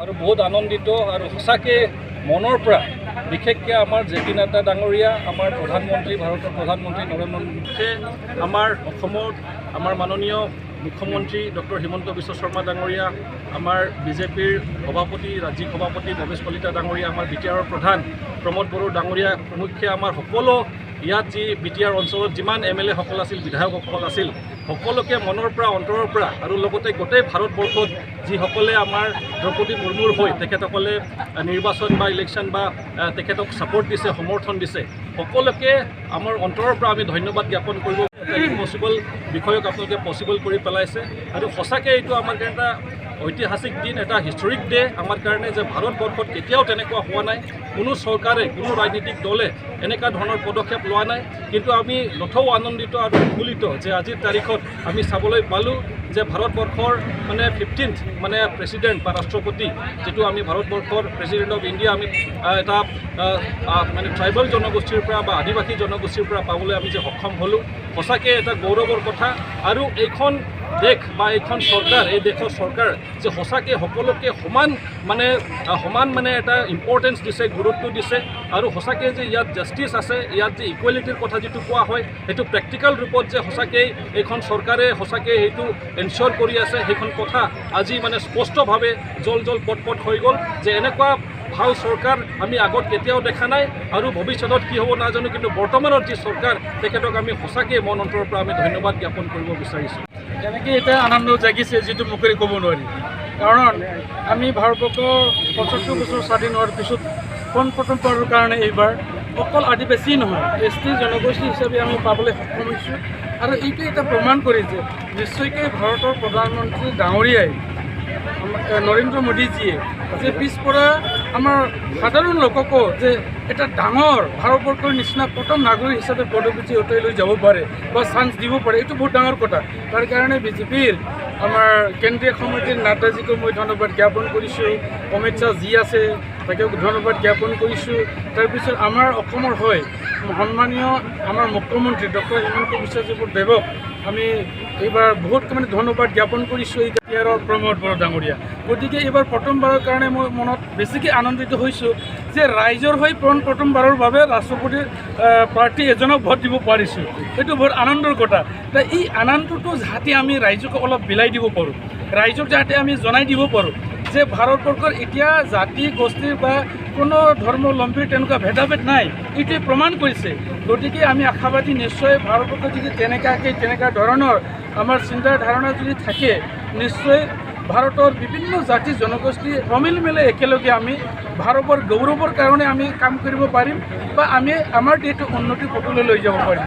और बहुत आनंदित और सचाके मनर पर विशेषके आमार जेपी नड्डा डांगरिया आमार प्रधानमंत्री भारतर प्रधानमंत्री नरेंद्र मोदी आमार माननीय मुख्यमंत्री डॉक्टर हिमंत विश्व शर्मा डांगरिया आमार बीजेपीर सभापति राज्यिक सभापति भवेश कलिता डांगरिया आमार बीटीआर प्रधान प्रमोद बड़ो डांगरिया प्रमुखे आमार सकलो इयात जी बीटीआर अंचल जिमान एमएलए सकल आछिल विधायक सकल आछिल सकलोके मनर पर अंतरर पर आरु लगते गोटेई भारतवर्षत जिसकले आमार द्रौपदी मुर्मुर हई तेखेतসকলে निर्वाचन बा इलेक्शन बा तेखेतक सापोर्ट दिसे समर्थन दिसे सकलोके आमार अंतरर पर आमी धन्यवाद ज्ञापन करिब इम्पसिबल विषयक आपलोके पसिबल करि पेलाइसे आरु सचाके एइटु आमार कारण ऐतिहासिक दिन एटा हिस्टोरिक डे आमार कारणे जे भारतवर्षत केতিয়াओ तेनेकुवा हुआ नाइ कोनो सरकारे कोनो राजनीतिक दले एनेका धৰণৰ पदक्षेप लोৱা नाइ किन्तु आमी नथौ आनन्दित आरु उल्लित जे आजिर तारिखत आमी चाবলৈ पालो जे भारतवर्षर माने 15th माने प्रेसिडेंट बा राष्ट्रपति जेतु आमी भारतवर्षर प्रेसिडेंट अफ इंडिया आमी एटा माने ट्राइबल जनगोष्ठीर পৰা बा आदिवासी जनगोष्ठीर পৰা पाবলৈ आमी जे सक्षम हलो सचाके एटा गौरवर कथा आरु এইখন देश बा এইখন सरकार এই देशर सरकार जे सचाके सकलोके समान माने एटा इम्पर्टेन्स दिसे गुरुत्व दिसे आरु सचाके जे इयात जस्टिस आछे इयात जे इक्वालिटीर कथा जेतु कोৱা হয় हेतु प्रेक्टिकल रूपत जे सचाके এইখন सरकारे सचाके हेतु एनश्योर करि आछे हेखन कथा আজি माने स्पष्टभावे जल पटपट হৈ গ'ল जे এনেকুৱা ভাল सरकार आमी आगत केতিয়াও দেখা নাই आरु भविष्यत कि हब नाजानो किन्तु बर्तमानर जी सरकार तेखेतक आमी सचाके मन अंतৰৰ পৰা आमी धन्यवाद ज्ञापन কৰিব বিচাৰিছোঁ তেনেকৈ এটা আনন্দ জাগিছে যিটো মুখেৰে ক'ব নোৱাৰি কাৰণ আমি ভাৰতবৰ্ষৰ ৭৫ বছৰ স্বাধীন হোৱাৰ পিছত প্ৰথমবাৰৰ কাৰণে এইবাৰ অকল আদিবাসী নহয় এছটি জনগোষ্ঠী হিচাপে আমি পাবলৈ সক্ষম হৈছোঁ আৰু এইটো এটা প্ৰমাণ কৰিছে নিশ্চয়কৈ ভাৰতৰ প্ৰধানমন্ত্ৰী ডাঙৰীয়াই নৰেন্দ্ৰ মোদীজীয়ে যে পিছপৰা আমাৰ সাধাৰণ লোককো যে এটা ডাঙৰ ভাৰতবৰ্ষৰ নিচিনা প্ৰথম নাগৰিক হিচাপে পদবী উঠাই লৈ যাব পাৰে বা চান্স দিব পাৰে এইটো বহুত ডাঙৰ কথা তাৰ কাৰণে বিজেপিৰ আমাৰ কেন্দ্ৰীয় সমিতিৰ নাড্ডাজীকো মই ধন্যবাদ জ্ঞাপন কৰিছোঁ অমিত শ্বাহ যি আছে তাকেও ধন্যবাদ জ্ঞাপন কৰিছোঁ তাৰপিছত আমাৰ অসমৰ হৈ সন্মানীয় আমাৰ মুখ্যমন্ত্ৰী ডক্টৰ হিমন্ত বিশ্ব দেৱক আমি এইবাৰ বহুত মানে ধন্যবাদ জ্ঞাপন কৰিছোঁ এই বিটিআৰৰ প্ৰমোদ বড়ো ডাঙৰীয়া গতিকে এইবাৰ প্ৰথমবাৰৰ কাৰণে মই মনত বেছিকৈ আনন্দিত হৈছোঁ যে ৰাইজৰ হৈ প্ৰথমবাৰৰ বাবে ৰাষ্ট্ৰপতি প্ৰাৰ্থী এজনক ভোট দিব পাৰিছোঁ এইটো বহুত আনন্দৰ কথা এই আনন্দটো যাতে আমি ৰাইজক অলপ বিলাই দিব পাৰোঁ ৰাইজক যাতে আমি জনাই দিব পাৰোঁ যে ভাৰতবৰ্ষৰ এতিয়া জাতি গোষ্ঠীৰ বা কোনো ধৰ্মাৱলম্বীৰ তেনেকুৱা ভেদাভেদ নাই এইটোৱে প্ৰমাণ কৰিছে গতিকে আমি আশাবাদী নিশ্চয় ভাৰতবৰ্ষত যদি তেনেকুৱা ধৰণৰ আমাৰ চিন্তাৰ ধাৰণা যদি থাকে নিশ্চয় ভাৰতৰ বিভিন্ন জাতি জনগোষ্ঠী সমিল মিলে একেলগে আমি ভাৰতৰ গৌৰৱৰ কাৰণে আমি কাম কৰিব পাৰিম বা আমি আমাৰ দেশটো উন্নতিৰ পথলৈ লৈ যাব পাৰিম।